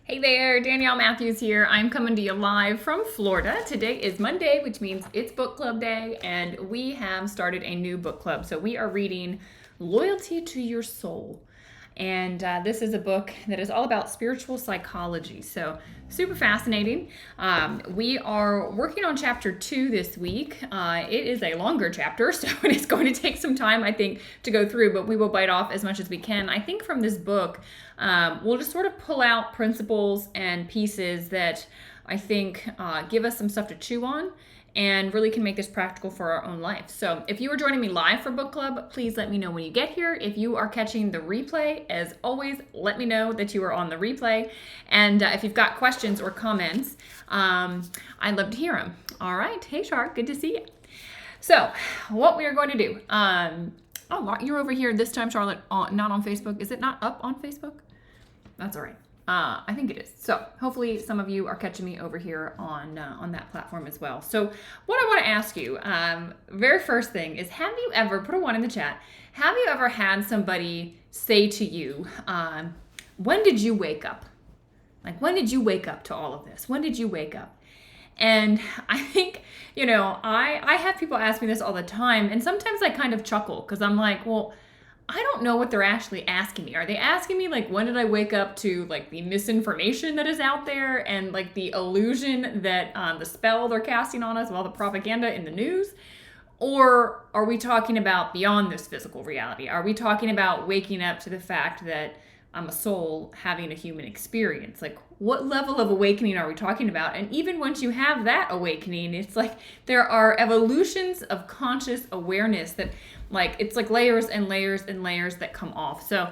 Hey there, Danielle Matthews here. I'm coming to you live from Florida. Today is Monday, which means it's book club day, and we have started a new book club. So we are reading Loyalty to Your Soul. And this is a book that is all about spiritual psychology. So super fascinating. We are working on chapter 2 this week. It is a longer chapter, so it is going to take some time, I think, to go through, but we will bite off as much as we can. I think from this book, we'll just sort of pull out principles and pieces that I think give us some stuff to chew on and really can make this practical for our own life. So if you are joining me live for book club, please let me know when you get here. If you are catching the replay, as always, let me know that you are on the replay. And if you've got questions or comments, I'd love to hear them. All right. Hey, Shark. Good to see you. So what we are going to do. Oh, you're over here this time, Charlotte, not on Facebook. Is it not up on Facebook? That's all right. I think it is. So hopefully some of you are catching me over here on that platform as well. So what I want to ask you, very first thing is, have you ever, put a 1 in the chat, have you ever had somebody say to you, when did you wake up? Like, when did you wake up to all of this? When did you wake up? And I think, I have people ask me this all the time, and sometimes I kind of chuckle because I'm like, well, I don't know what they're actually asking me. Are they asking me, like, when did I wake up to, like, the misinformation that is out there and, like, the illusion that the spell they're casting on us, all the propaganda in the news? Or are we talking about beyond this physical reality? Are we talking about waking up to the fact that I'm a soul having a human experience? Like, what level of awakening are we talking about? And even once you have that awakening, it's like there are evolutions of conscious awareness that, like, it's like layers and layers and layers that come off. So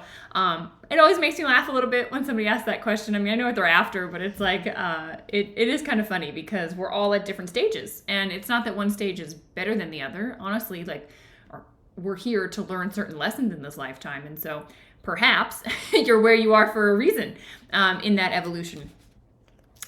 it always makes me laugh a little bit when somebody asks that question. I mean, I know what they're after, but it's like it is kind of funny because we're all at different stages, and it's not that one stage is better than the other. Honestly, like, we're here to learn certain lessons in this lifetime, and so perhaps you're where you are for a reason in that evolution.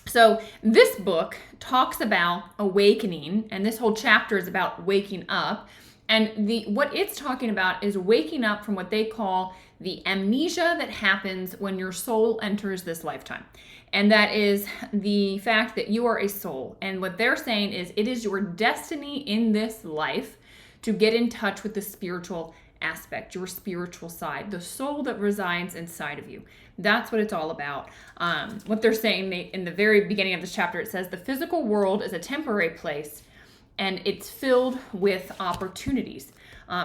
So this book talks about awakening, and this whole chapter is about waking up. And what it's talking about is waking up from what they call the amnesia that happens when your soul enters this lifetime. And that is the fact that you are a soul. And what they're saying is it is your destiny in this life to get in touch with the spiritual aspect, your spiritual side, the soul that resides inside of you. That's what it's all about. What they're saying in the very beginning of this chapter, it says the physical world is a temporary place and it's filled with opportunities.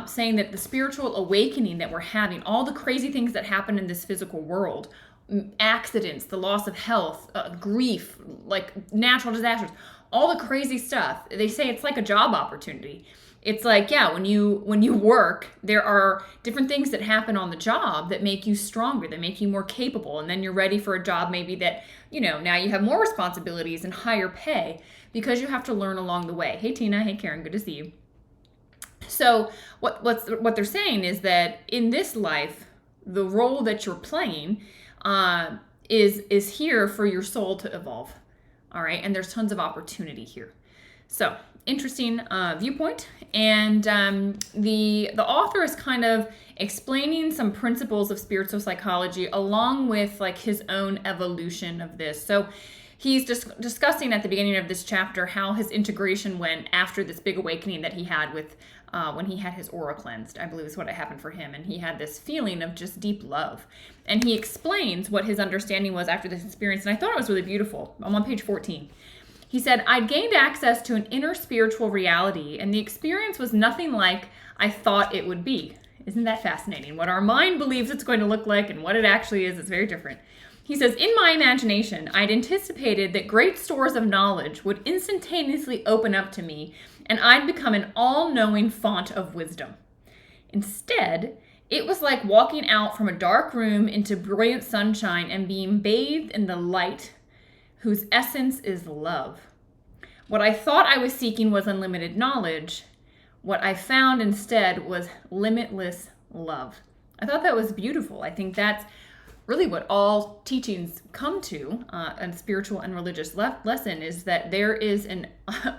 Saying that the spiritual awakening that we're having, all the crazy things that happen in this physical world, accidents, the loss of health, grief, like natural disasters, all the crazy stuff, they say it's like a job opportunity. It's like, yeah, when you work, there are different things that happen on the job that make you stronger, that make you more capable. And then you're ready for a job maybe that, now you have more responsibilities and higher pay because you have to learn along the way. Hey, Tina. Hey, Karen. Good to see you. So what they're saying is that in this life, the role that you're playing is here for your soul to evolve. All right. And there's tons of opportunity here. So interesting viewpoint. And the author is kind of explaining some principles of spiritual psychology along with, like, his own evolution of this. So he's just discussing at the beginning of this chapter how his integration went after this big awakening that he had with when he had his aura cleansed, I believe is what happened for him. And he had this feeling of just deep love. And he explains what his understanding was after this experience. And I thought it was really beautiful. I'm on page 14. He said, I'd gained access to an inner spiritual reality, and the experience was nothing like I thought it would be. Isn't that fascinating? What our mind believes it's going to look like and what it actually is very different. He says, in my imagination, I'd anticipated that great stores of knowledge would instantaneously open up to me, and I'd become an all-knowing font of wisdom. Instead, it was like walking out from a dark room into brilliant sunshine and being bathed in the light whose essence is love. What I thought I was seeking was unlimited knowledge. What I found instead was limitless love. I thought that was beautiful. I think that's really what all teachings come to, a spiritual and religious lesson, is that there is an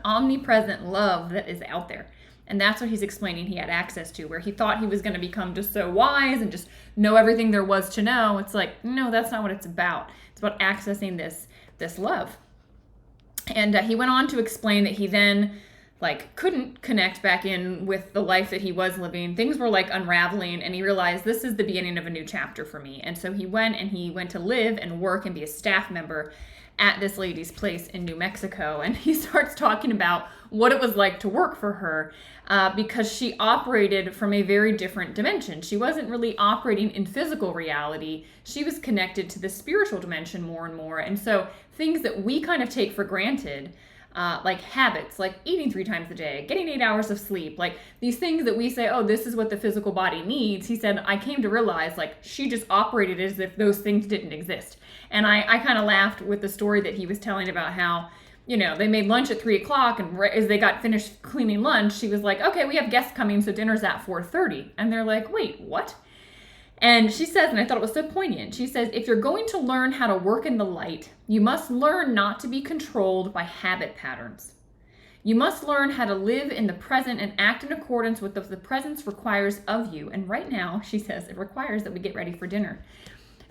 omnipresent love that is out there. And that's what he's explaining he had access to, where he thought he was going to become just so wise and just know everything there was to know. It's like, no, that's not what it's about. It's about accessing this love. And he went on to explain that he then couldn't connect back in with the life that he was living. Things were unraveling, and he realized this is the beginning of a new chapter for me. And so he went to live and work and be a staff member at this lady's place in New Mexico. And he starts talking about what it was like to work for her, because she operated from a very different dimension. She wasn't really operating in physical reality. She was connected to the spiritual dimension more and more. And so things that we kind of take for granted, like habits, like eating 3 times a day, getting 8 hours of sleep, like these things that we say, oh, this is what the physical body needs. He said, I came to realize she just operated as if those things didn't exist. And I kind of laughed with the story that he was telling about how, they made lunch at 3:00, and as they got finished cleaning lunch, she was like, okay, we have guests coming, so dinner's at 4:30. And they're like, wait, what? And she says, and I thought it was so poignant, she says, if you're going to learn how to work in the light, you must learn not to be controlled by habit patterns. You must learn how to live in the present and act in accordance with what the presence requires of you. And right now, she says, it requires that we get ready for dinner.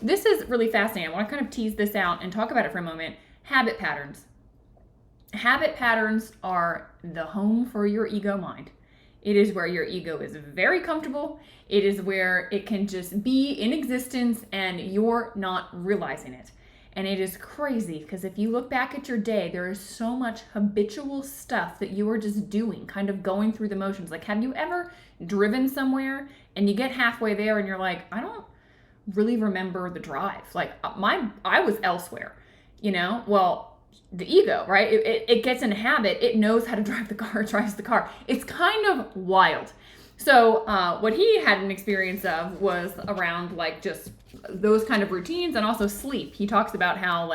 This is really fascinating. I want to kind of tease this out and talk about it for a moment. Habit patterns. Habit patterns are the home for your ego mind. It is where your ego is very comfortable. It is where it can just be in existence and you're not realizing it. And it is crazy because if you look back at your day, there is so much habitual stuff that you are just doing, kind of going through the motions. Like, have you ever driven somewhere and you get halfway there and you're like, I don't really remember the drive. I was elsewhere, well, the ego, right? It gets in a habit. It knows how to drive the car, drives the car. It's kind of wild. So what he had an experience of was around just those kind of routines and also sleep. He talks about how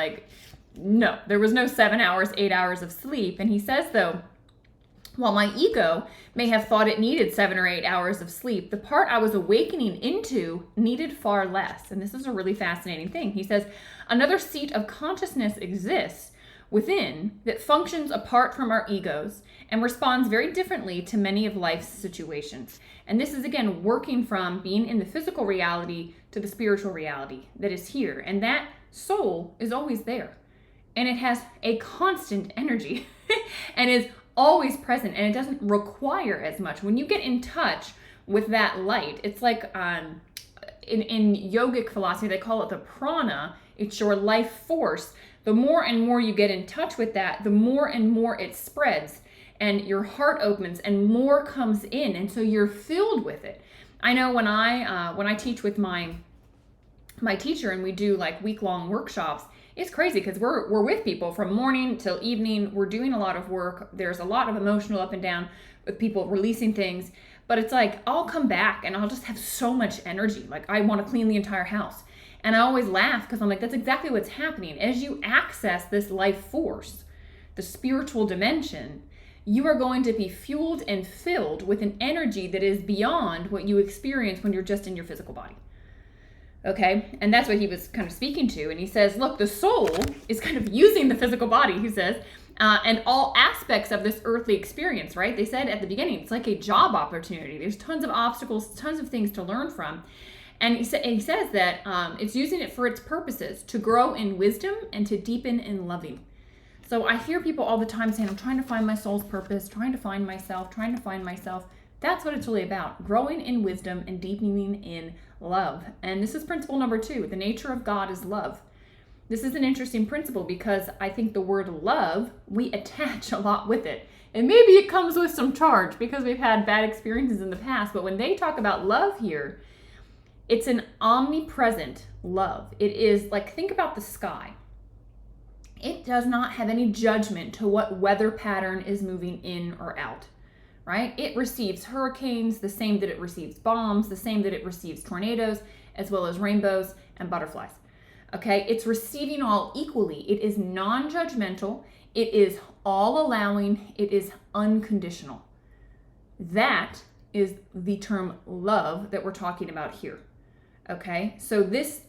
no, there was no 7 hours, 8 hours of sleep. And he says though, while my ego may have thought it needed 7 or 8 hours of sleep, the part I was awakening into needed far less. And this is a really fascinating thing. He says, another seat of consciousness exists within that functions apart from our egos and responds very differently to many of life's situations. And this is, again, working from being in the physical reality to the spiritual reality that is here. And that soul is always there. And it has a constant energy and is always present, and it doesn't require as much. When you get in touch with that light, it's like in yogic philosophy, they call it the prana. It's your life force. The more and more you get in touch with that, the more and more it spreads and your heart opens and more comes in. And so you're filled with it. I know when I teach with my teacher and we do week-long workshops, it's crazy because we're with people from morning till evening. We're doing a lot of work. There's a lot of emotional up and down with people releasing things. But it's I'll come back and I'll just have so much energy. I want to clean the entire house. And I always laugh because I'm that's exactly what's happening. As you access this life force, the spiritual dimension, you are going to be fueled and filled with an energy that is beyond what you experience when you're just in your physical body. Okay, and that's what he was kind of speaking to. And he says, look, the soul is kind of using the physical body, he says, and all aspects of this earthly experience, right? They said at the beginning, it's like a job opportunity. There's tons of obstacles, tons of things to learn from. And he says that it's using it for its purposes, to grow in wisdom and to deepen in loving. So I hear people all the time saying, I'm trying to find my soul's purpose, trying to find myself, trying to find myself. That's what it's really about, growing in wisdom and deepening in love. And this is principle number 2. The nature of God is love. This is an interesting principle because I think the word love, we attach a lot with it. And maybe it comes with some charge because we've had bad experiences in the past. But when they talk about love here, it's an omnipresent love. It is think about the sky. It does not have any judgment to what weather pattern is moving in or out. Right? It receives hurricanes the same that it receives bombs, the same that it receives tornadoes, as well as rainbows and butterflies. Okay? It's receiving all equally. It is non-judgmental. It is all allowing. It is unconditional. That is the term love that we're talking about here. Okay? So this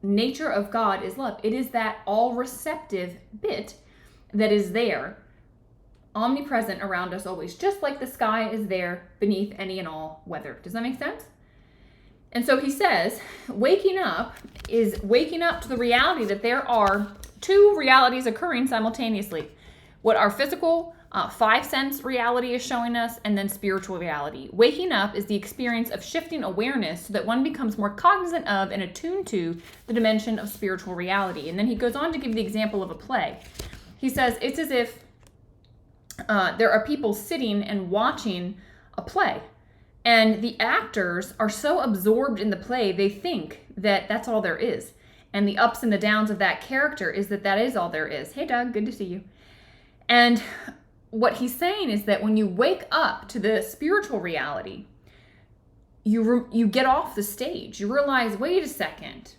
nature of God is love. It is that all receptive bit that is there omnipresent around us always, just like the sky is there beneath any and all weather. Does that make sense? And so he says, waking up is waking up to the reality that there are two realities occurring simultaneously. What our physical five sense reality is showing us, and then spiritual reality. Waking up is the experience of shifting awareness so that one becomes more cognizant of and attuned to the dimension of spiritual reality. And then he goes on to give the example of a play. He says it's as if there are people sitting and watching a play, and the actors are so absorbed in the play they think that that's all there is, and the ups and the downs of that character is that is all there is. Hey Doug, good to see you. And what he's saying is that when you wake up to the spiritual reality, you get off the stage. You realize, wait a second,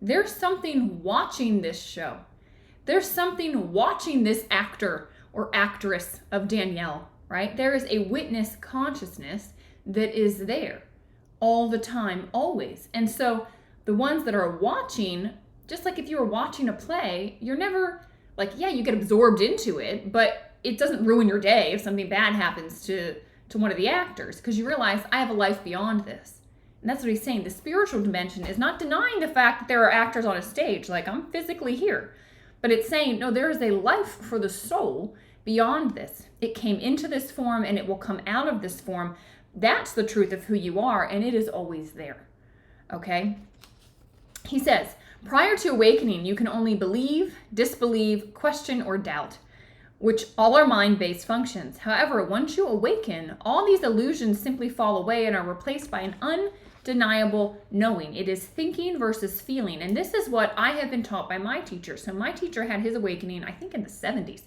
there's something watching this show. There's something watching this actor or actress of Danielle, right? There is a witness consciousness that is there all the time, always. And so the ones that are watching, just like if you were watching a play, you're never like, yeah, you get absorbed into it, but it doesn't ruin your day if something bad happens to one of the actors, because you realize I have a life beyond this. And that's what he's saying. The spiritual dimension is not denying the fact that there are actors on a stage, like I'm physically here. But it's saying, no, there is a life for the soul beyond this. It came into this form and it will come out of this form. That's the truth of who you are, and it is always there. Okay? He says, prior to awakening, you can only believe, disbelieve, question, or doubt, which all are mind-based functions. However, once you awaken, all these illusions simply fall away and are replaced by an undeniable knowing. It is thinking versus feeling. And this is what I have been taught by my teacher. So my teacher had his awakening, I think in the 70s,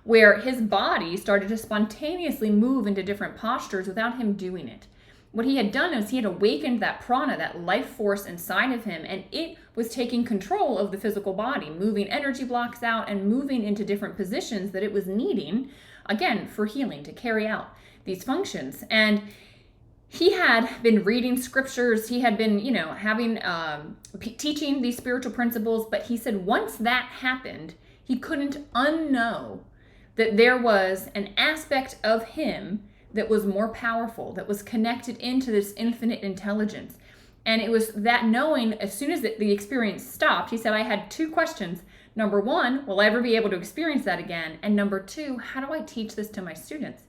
where his body started to spontaneously move into different postures without him doing it. What he had done is he had awakened that prana, that life force inside of him, and it was taking control of the physical body, moving energy blocks out and moving into different positions that it was needing, again, for healing, to carry out these functions. And he had been reading scriptures, he had been, having, teaching these spiritual principles, but he said once that happened, he couldn't unknow that there was an aspect of him that was more powerful, that was connected into this infinite intelligence. And it was that knowing, as soon as the experience stopped, he said, I had two questions. Number one, will I ever be able to experience that again? And number two, how do I teach this to my students?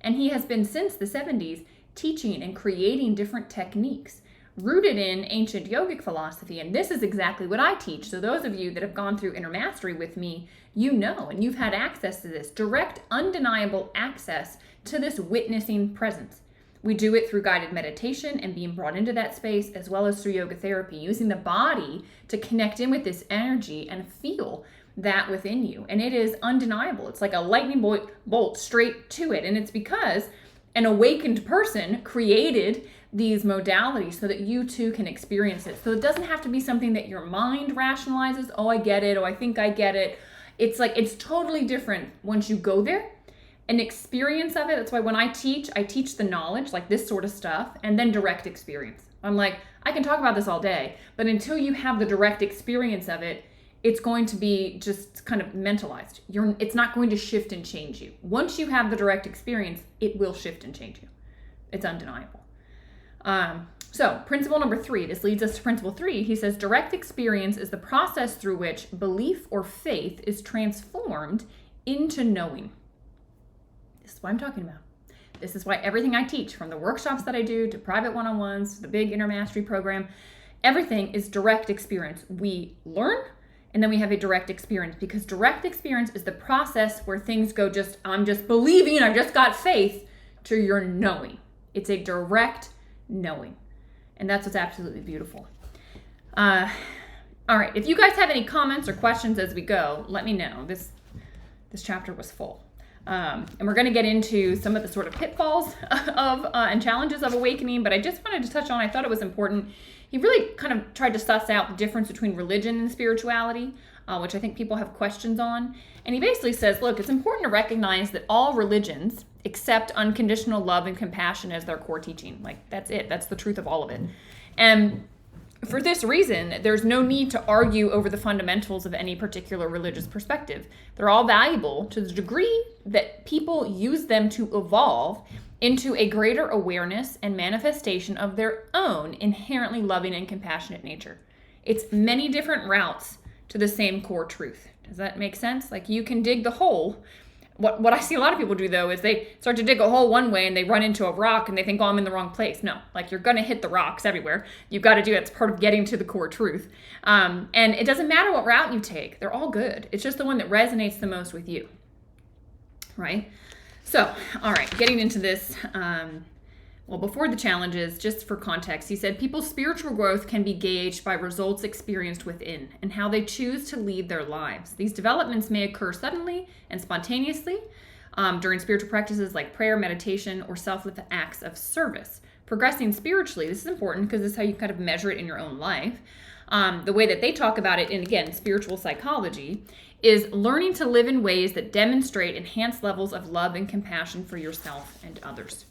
And he has been, since the 70s, teaching and creating different techniques rooted in ancient yogic philosophy. And this is exactly what I teach. So those of you that have gone through Inner Mastery with me, you know, and you've had access to this direct, undeniable access to this witnessing presence. We do it through guided meditation and being brought into that space, as well as through yoga therapy, using the body to connect in with this energy and feel that within you. And it is undeniable. It's like a lightning bolt straight to it. And it's because an awakened person created these modalities so that you too can experience it. So it doesn't have to be something that your mind rationalizes. Oh, I get it. Oh, I think I get it. It's like, it's totally different once you go there. An experience of it. That's why when I teach the knowledge, like this sort of stuff, and then direct experience. I'm like, I can talk about this all day, but until you have the direct experience of it, it's going to be just kind of mentalized. It's not going to shift and change you. Once you have the direct experience, it will shift and change you. It's undeniable. So principle number 3, this leads us to principle 3. He says, direct experience is the process through which belief or faith is transformed into knowing. This is what I'm talking about. This is why everything I teach, from the workshops that I do to private one-on-ones to the big Inner Mastery program, everything is direct experience. We learn and then we have a direct experience, because direct experience is the process where things go I'm just believing, I've just got faith, to your knowing. It's a direct knowing. And that's what's absolutely beautiful. All right, if you guys have any comments or questions as we go, let me know. This chapter was full. And we're going to get into some of the sort of pitfalls of and challenges of awakening, but I just wanted to touch on, I thought it was important. He really kind of tried to suss out the difference between religion and spirituality, which I think people have questions on. And he basically says, look, it's important to recognize that all religions accept unconditional love and compassion as their core teaching. Like, that's it. That's the truth of all of it. And For this reason, there's no need to argue over the fundamentals of any particular religious perspective. They're all valuable to the degree that people use them to evolve into a greater awareness and manifestation of their own inherently loving and compassionate nature. It's many different routes to the same core truth. Does that make sense? Like, you can dig the hole. What I see a lot of people do, though, is they start to dig a hole one way and they run into a rock and they think, oh, I'm in the wrong place. No, like, you're going to hit the rocks everywhere. You've got to do it. It's part of getting to the core truth. And it doesn't matter what route you take. They're all good. It's just the one that resonates the most with you, right? So, all right, getting into this. Well, before the challenges, just for context, he said people's spiritual growth can be gauged by results experienced within and how they choose to lead their lives. These developments may occur suddenly and spontaneously during spiritual practices like prayer, meditation, or selfless acts of service. Progressing spiritually, this is important because this is how you kind of measure it in your own life. The way that they talk about it in, again, spiritual psychology, is learning to live in ways that demonstrate enhanced levels of love and compassion for yourself and others.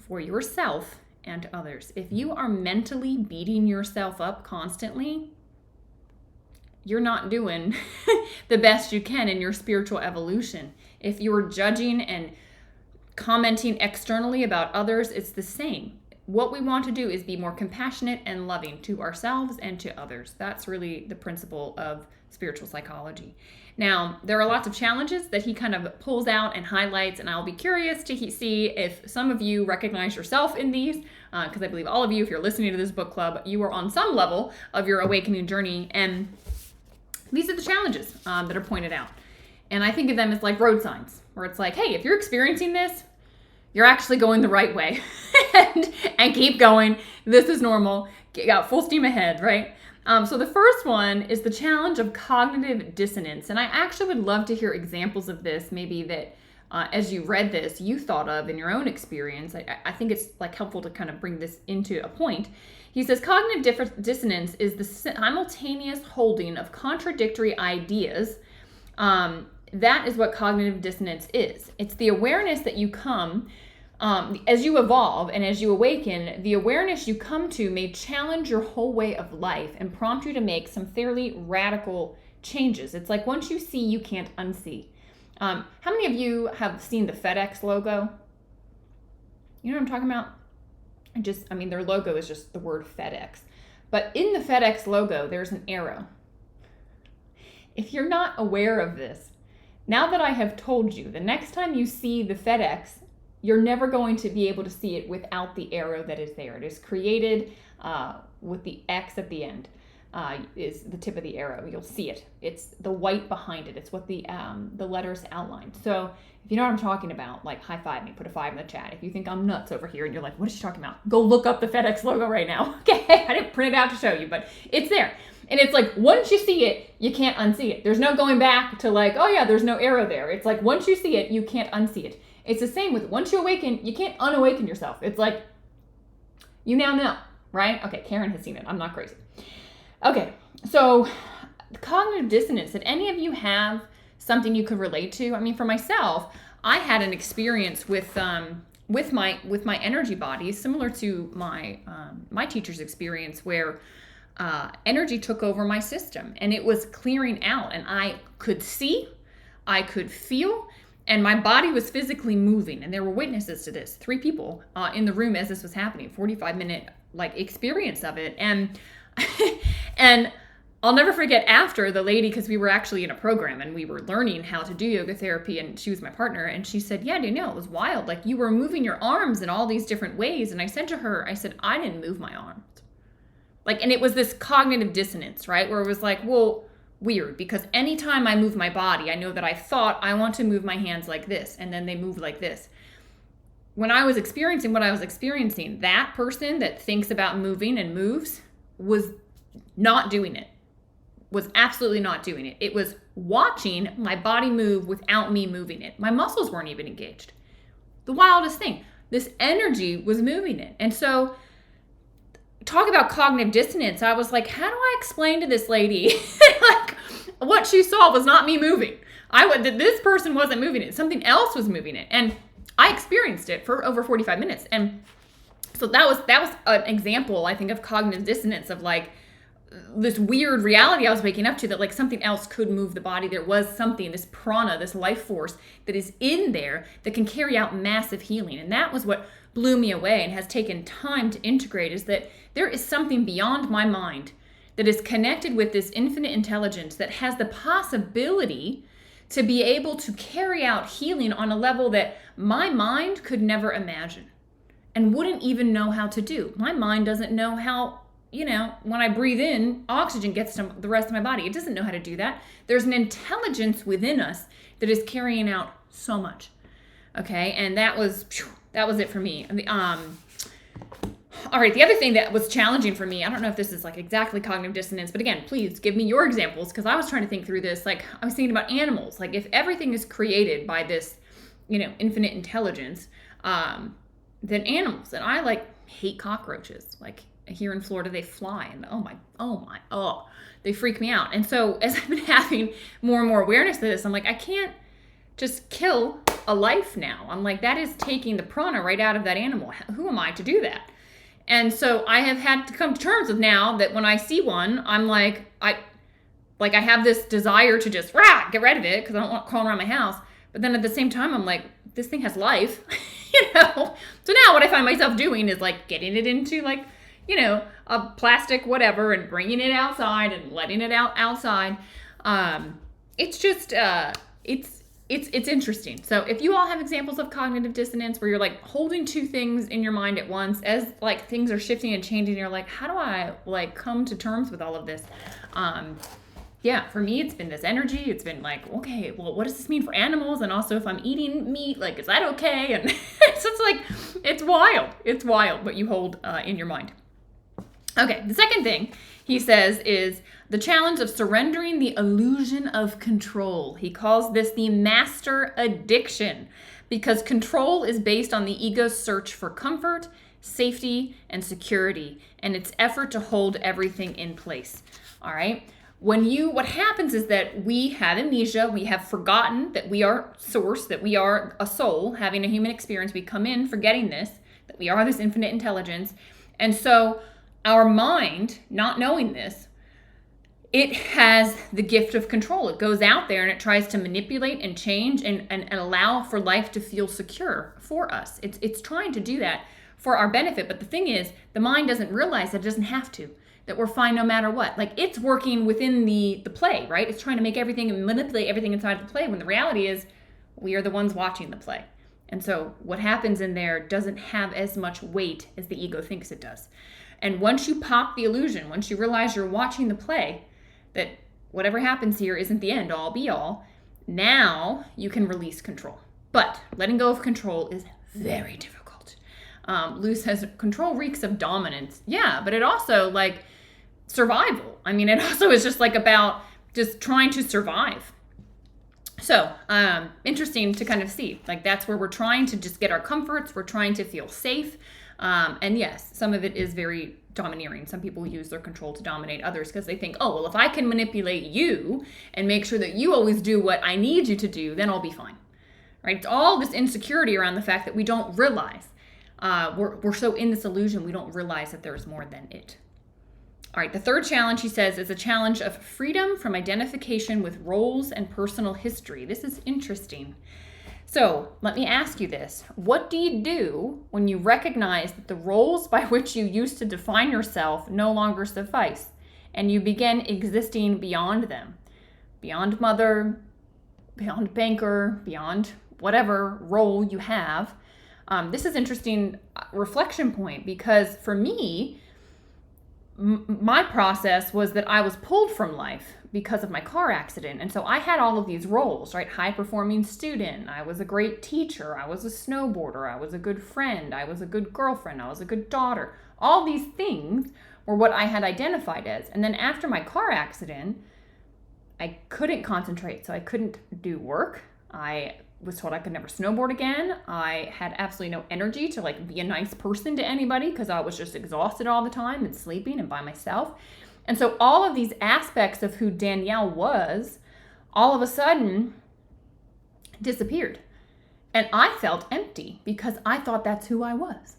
For yourself and others. If you are mentally beating yourself up constantly, you're not doing the best you can in your spiritual evolution. If you're judging and commenting externally about others, it's the same. What we want to do is be more compassionate and loving to ourselves and to others. That's really the principle of spiritual psychology. Now, there are lots of challenges that he kind of pulls out and highlights, and I'll be curious to see if some of you recognize yourself in these, because I believe all of you, if you're listening to this book club, you are on some level of your awakening journey, and these are the challenges that are pointed out. And I think of them as like road signs, where it's like, hey, if you're experiencing this, you're actually going the right way, and keep going. This is normal. Get full steam ahead, right? So the first one is the challenge of cognitive dissonance. And I actually would love to hear examples of this, maybe that as you read this, you thought of in your own experience. I think it's like helpful to kind of bring this into a point. He says cognitive dissonance is the simultaneous holding of contradictory ideas. That is what cognitive dissonance is. It's the awareness that you come as you evolve and as you awaken, the awareness you come to may challenge your whole way of life and prompt you to make some fairly radical changes. It's like once you see, you can't unsee. How many of you have seen the FedEx logo? You know what I'm talking about? Their logo is just the word FedEx. But in the FedEx logo, there's an arrow. If you're not aware of this, now that I have told you, the next time you see the FedEx, you're never going to be able to see it without the arrow that is there. It is created with the X at the end, is the tip of the arrow. You'll see it. It's the white behind it. It's what the letters outline. So if you know what I'm talking about, like high five me, put a 5 in the chat. If you think I'm nuts over here and you're like, what is she talking about? Go look up the FedEx logo right now. Okay, I didn't print it out to show you, but it's there. And it's like, once you see it, you can't unsee it. There's no going back to like, oh yeah, there's no arrow there. It's like, once you see it, you can't unsee it. It's the same with once you awaken, you can't unawaken yourself. It's like, you now know, right? Okay, Karen has seen it. I'm not crazy. Okay, so cognitive dissonance. Did any of you have something you could relate to? I mean, for myself, I had an experience with my energy body similar to my teacher's experience, where energy took over my system and it was clearing out, and I could see, I could feel, and my body was physically moving, and there were witnesses to this. 3 people in the room as this was happening, 45-minute experience of it. And and I'll never forget after the lady, because we were actually in a program and we were learning how to do yoga therapy, and she was my partner, and she said, yeah, Danielle, it was wild. Like, you were moving your arms in all these different ways. And I said to her, I didn't move my arms. And it was this cognitive dissonance, right? Where it was like, well, weird, because anytime I move my body, I know that I thought I want to move my hands like this, and then they move like this. When I was experiencing what I was experiencing, that person that thinks about moving and moves was not doing it, was absolutely not doing it. It was watching my body move without me moving it. My muscles weren't even engaged. The wildest thing, this energy was moving it. And so talk about cognitive dissonance. I was like, how do I explain to this lady what she saw was not me moving? This person wasn't moving it. Something else was moving it. And I experienced it for over 45 minutes. And So that was an example, I think, of cognitive dissonance, of like this weird reality I was waking up to, that like something else could move the body. There was something, this prana, this life force that is in there that can carry out massive healing. And that was what blew me away and has taken time to integrate, is that there is something beyond my mind that is connected with this infinite intelligence that has the possibility to be able to carry out healing on a level that my mind could never imagine and wouldn't even know how to do. My mind doesn't know how, when I breathe in, oxygen gets to the rest of my body. It doesn't know how to do that. There's an intelligence within us that is carrying out so much. Okay, and that was it for me. All right, the other thing that was challenging for me, I don't know if this is like exactly cognitive dissonance, but again, please give me your examples, because I was trying to think through this. Like, I was thinking about animals. Like, if everything is created by this, infinite intelligence, then animals. And I like hate cockroaches. Like, here in Florida, they fly, and they freak me out. And so as I've been having more and more awareness of this, I'm like, I can't just kill a life now. I'm like, that is taking the prana right out of that animal. Who am I to do that? And so I have had to come to terms with now that when I see one, I'm like, I have this desire to just get rid of it because I don't want it crawling around my house. But then at the same time, I'm like, this thing has life, So now what I find myself doing is like getting it into like, a plastic whatever and bringing it outside and letting it outside. It's just, it's interesting. So if you all have examples of cognitive dissonance where you're like holding two things in your mind at once as like things are shifting and changing, you're like, how do I like come to terms with all of this? For me, it's been this energy. It's been like, okay, well, what does this mean for animals? And also if I'm eating meat, like, is that okay? And so it's like, it's wild. It's wild what you hold in your mind. Okay, the second thing he says is the challenge of surrendering the illusion of control. He calls this the master addiction, because control is based on the ego's search for comfort, safety, and security, and its effort to hold everything in place. All right? What happens is that we have amnesia, we have forgotten that we are source, that we are a soul having a human experience. We come in forgetting this, that we are this infinite intelligence. And so our mind, not knowing this, it has the gift of control. It goes out there and it tries to manipulate and change and allow for life to feel secure for us. It's trying to do that for our benefit. But the thing is, the mind doesn't realize that it doesn't have to, that we're fine no matter what. Like, it's working within the play, right? It's trying to make everything and manipulate everything inside the play, when the reality is we are the ones watching the play. And so what happens in there doesn't have as much weight as the ego thinks it does. And once you pop the illusion, once you realize you're watching the play, that whatever happens here isn't the end all be all, now you can release control. But letting go of control is very difficult. Lou says control reeks of dominance. Yeah, but it also like survival. I mean, it also is just like about just trying to survive. So interesting to kind of see, like, that's where we're trying to just get our comforts. We're trying to feel safe. And yes, some of it is very domineering. Some people use their control to dominate others because they think, oh, well, if I can manipulate you and make sure that you always do what I need you to do, then I'll be fine. Right? It's all this insecurity around the fact that we don't realize. We're so in this illusion, we don't realize that there's more than it. All right, the third challenge, he says, is a challenge of freedom from identification with roles and personal history. This is interesting. So let me ask you this. What do you do when you recognize that the roles by which you used to define yourself no longer suffice, and you begin existing beyond them? Beyond mother, beyond banker, beyond whatever role you have. This is interesting reflection point, because for me, my process was that I was pulled from life because of my car accident. And so I had all of these roles, right? High performing student. I was a great teacher. I was a snowboarder. I was a good friend. I was a good girlfriend. I was a good daughter. All these things were what I had identified as. And then after my car accident, I couldn't concentrate. So I couldn't do work. I was told I could never snowboard again. I had absolutely no energy to like be a nice person to anybody because I was just exhausted all the time and sleeping and by myself. And so all of these aspects of who Danielle was all of a sudden disappeared. And I felt empty because I thought that's who I was.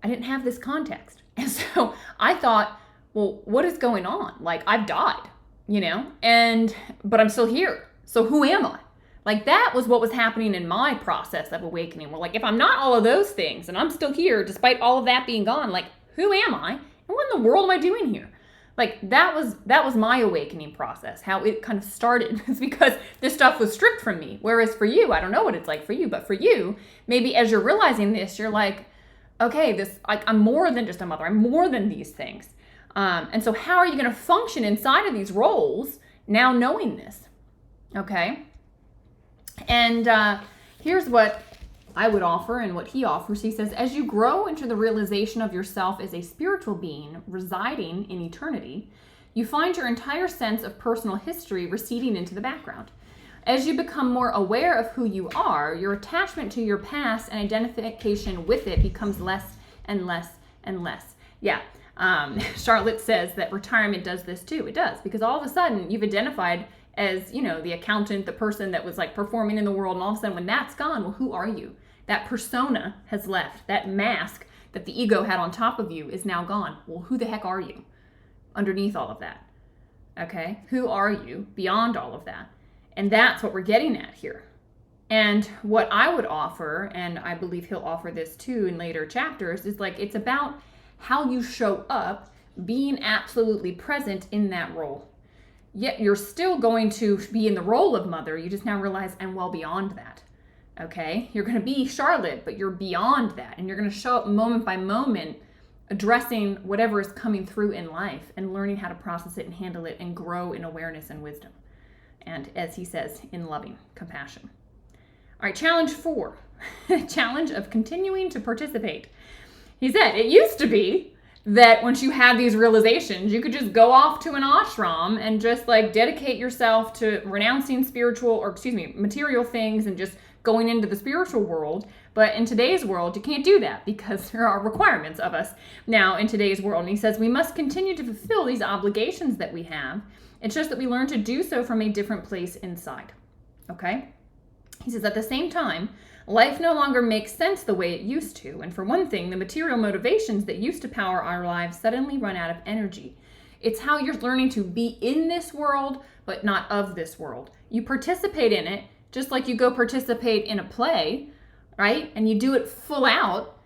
I didn't have this context. And so I thought, well, what is going on? Like, I've died, but I'm still here. So who am I? Like, that was what was happening in my process of awakening. Well, like, if I'm not all of those things and I'm still here, despite all of that being gone, like, who am I? And what in the world am I doing here? Like, that was my awakening process, how it kind of started. It's because this stuff was stripped from me. Whereas for you, I don't know what it's like for you, but for you, maybe as you're realizing this, you're like, okay, I'm more than just a mother. I'm more than these things. And so how are you going to function inside of these roles now knowing this? Okay. And here's what I would offer and what he offers. He says, as you grow into the realization of yourself as a spiritual being residing in eternity, you find your entire sense of personal history receding into the background. As you become more aware of who you are, your attachment to your past and identification with it becomes less and less and less. Yeah. Charlotte says that retirement does this too. It does, because all of a sudden you've identified as, the accountant, the person that was like performing in the world. And all of a sudden when that's gone, well, who are you? That persona has left. That mask that the ego had on top of you is now gone. Well, who the heck are you underneath all of that? Okay. Who are you beyond all of that? And that's what we're getting at here. And what I would offer, and I believe he'll offer this too in later chapters, is like, it's about how you show up being absolutely present in that role. Yet you're still going to be in the role of mother. You just now realize I'm well beyond that. Okay? You're going to be Charlotte, but you're beyond that. And you're going to show up moment by moment, addressing whatever is coming through in life and learning how to process it and handle it and grow in awareness and wisdom. And as he says, in loving compassion. All right, challenge 4. Challenge of continuing to participate. He said, it used to be that once you had these realizations, you could just go off to an ashram and just like dedicate yourself to renouncing material things and just going into the spiritual world. But in today's world, you can't do that because there are requirements of us now in today's world. And he says we must continue to fulfill these obligations that we have. It's just that we learn to do so from a different place inside. Okay? He says at the same time, life no longer makes sense the way it used to. And for one thing, the material motivations that used to power our lives suddenly run out of energy. It's how you're learning to be in this world, but not of this world. You participate in it, just like you go participate in a play, right? And you do it full out,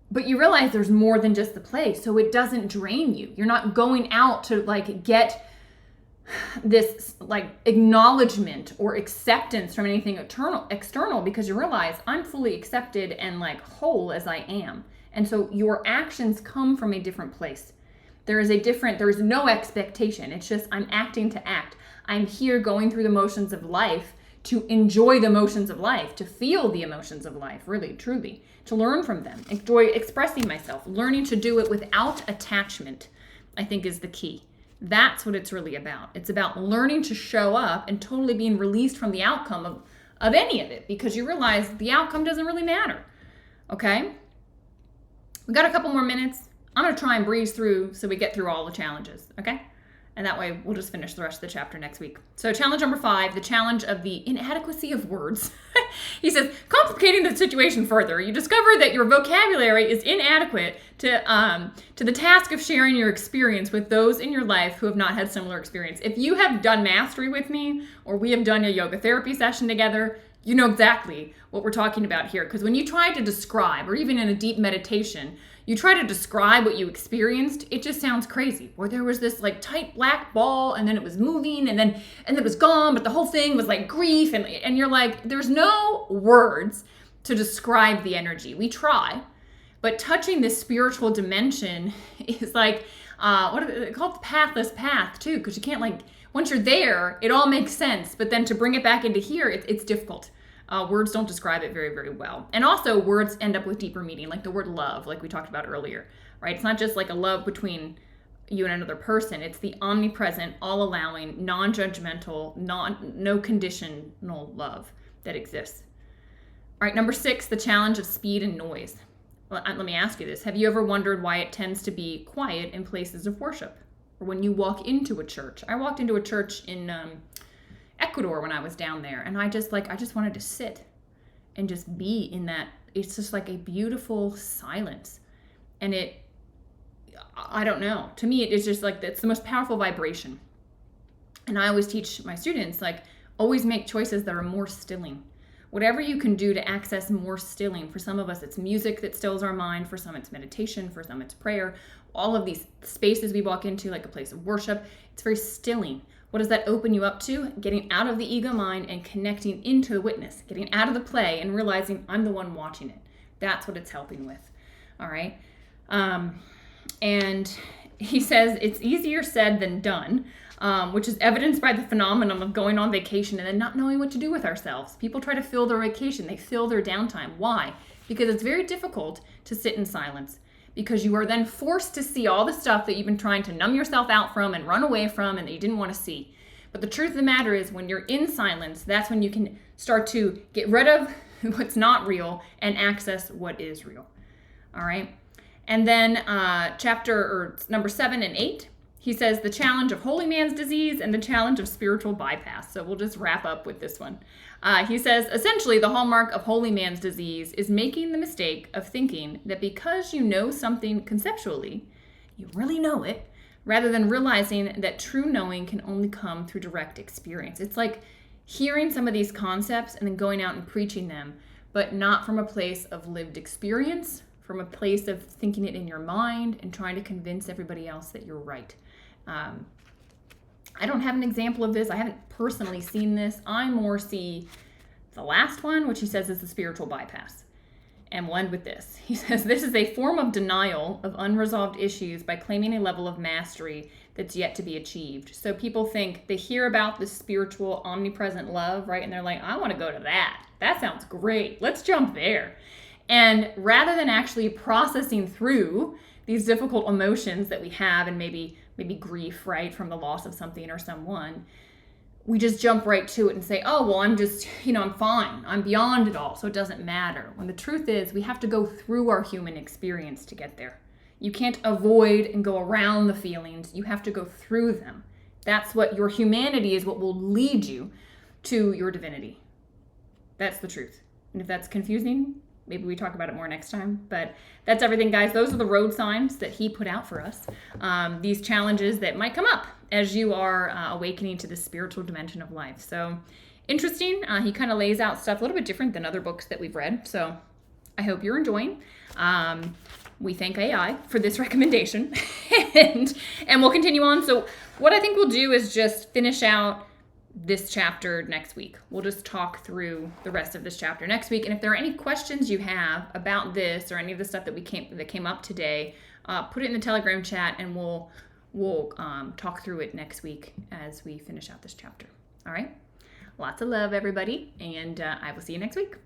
but you realize there's more than just the play. So it doesn't drain you. You're not going out to like get this like acknowledgement or acceptance from anything external, because you realize I'm fully accepted and like whole as I am. And so your actions come from a different place. There is no expectation. It's just I'm acting to act. I'm here going through the motions of life to enjoy the motions of life, to feel the emotions of life, really, truly, to learn from them, enjoy expressing myself, learning to do it without attachment, I think is the key. That's what it's really about. It's about learning to show up and totally being released from the outcome of any of it, because you realize the outcome doesn't really matter. Okay? We got a couple more minutes. I'm going to try and breeze through so we get through all the challenges. Okay? And that way we'll just finish the rest of the chapter next week. So challenge number 5, the challenge of the inadequacy of words. He says, complicating the situation further, you discover that your vocabulary is inadequate to the task of sharing your experience with those in your life who have not had similar experience. If you have done mastery with me, or we have done a yoga therapy session together, you know exactly what we're talking about here. Because when you try to describe, or even in a deep meditation, you try to describe what you experienced, it just sounds crazy. Or there was this like tight black ball, and then it was moving, and then it was gone, but the whole thing was like grief, and you're like, there's no words to describe the energy. We try, but touching this spiritual dimension is like, what are they called? The pathless path too, because you can't like, once you're there, it all makes sense, but then to bring it back into here, it's difficult. Words don't describe it very, very well. And also words end up with deeper meaning, like the word love, like we talked about earlier, right? It's not just like a love between you and another person. It's the omnipresent, all-allowing, non-judgmental, no conditional love that exists. All right, number 6, the challenge of speed and noise. Well, let me ask you this. Have you ever wondered why it tends to be quiet in places of worship? Or when you walk into a church? I walked into a church in Ecuador when I was down there, and I just wanted to sit and just be in that. It's just like a beautiful silence. And I don't know. To me, it's just like, it's the most powerful vibration. And I always teach my students, like, always make choices that are more stilling. Whatever you can do to access more stilling. For some of us, it's music that stills our mind. For some, it's meditation. For some, it's prayer. All of these spaces we walk into, like a place of worship, it's very stilling. What does that open you up to? Getting out of the ego mind and connecting into the witness. Getting out of the play and realizing I'm the one watching it. That's what it's helping with. All right? And he says it's easier said than done, which is evidenced by the phenomenon of going on vacation and then not knowing what to do with ourselves. People try to fill their vacation. They fill their downtime. Why? Because it's very difficult to sit in silence, because you are then forced to see all the stuff that you've been trying to numb yourself out from and run away from and that you didn't want to see. But the truth of the matter is, when you're in silence, that's when you can start to get rid of what's not real and access what is real. All right? And then number 7 and 8, he says the challenge of holy man's disease and the challenge of spiritual bypass. So we'll just wrap up with this one. He says, essentially, the hallmark of holy man's disease is making the mistake of thinking that because you know something conceptually, you really know it, rather than realizing that true knowing can only come through direct experience. It's like hearing some of these concepts and then going out and preaching them, but not from a place of lived experience, from a place of thinking it in your mind and trying to convince everybody else that you're right. I don't have an example of this. I haven't personally seen this. I more see the last one, which he says is the spiritual bypass. And we'll end with this. He says, this is a form of denial of unresolved issues by claiming a level of mastery that's yet to be achieved. So people think, they hear about the spiritual omnipresent love, right? And they're like, I want to go to that. That sounds great. Let's jump there. And rather than actually processing through these difficult emotions that we have, and maybe grief, right, from the loss of something or someone, we just jump right to it and say, oh, well, I'm just, I'm fine. I'm beyond it all, so it doesn't matter. When the truth is, we have to go through our human experience to get there. You can't avoid and go around the feelings. You have to go through them. That's what your humanity is, what will lead you to your divinity. That's the truth. And if that's confusing, maybe we talk about it more next time. But that's everything, guys. Those are the road signs that he put out for us. These challenges that might come up as you are awakening to the spiritual dimension of life. So interesting. He kind of lays out stuff a little bit different than other books that we've read. So I hope you're enjoying. We thank AI for this recommendation. and we'll continue on. So what I think we'll do is just finish out this chapter next week. We'll just talk through the rest of this chapter next week. And if there are any questions you have about this or any of the stuff that came up today, put it in the Telegram chat, and we'll talk through it next week as we finish out this chapter. All right. Lots of love, everybody, and I will see you next week.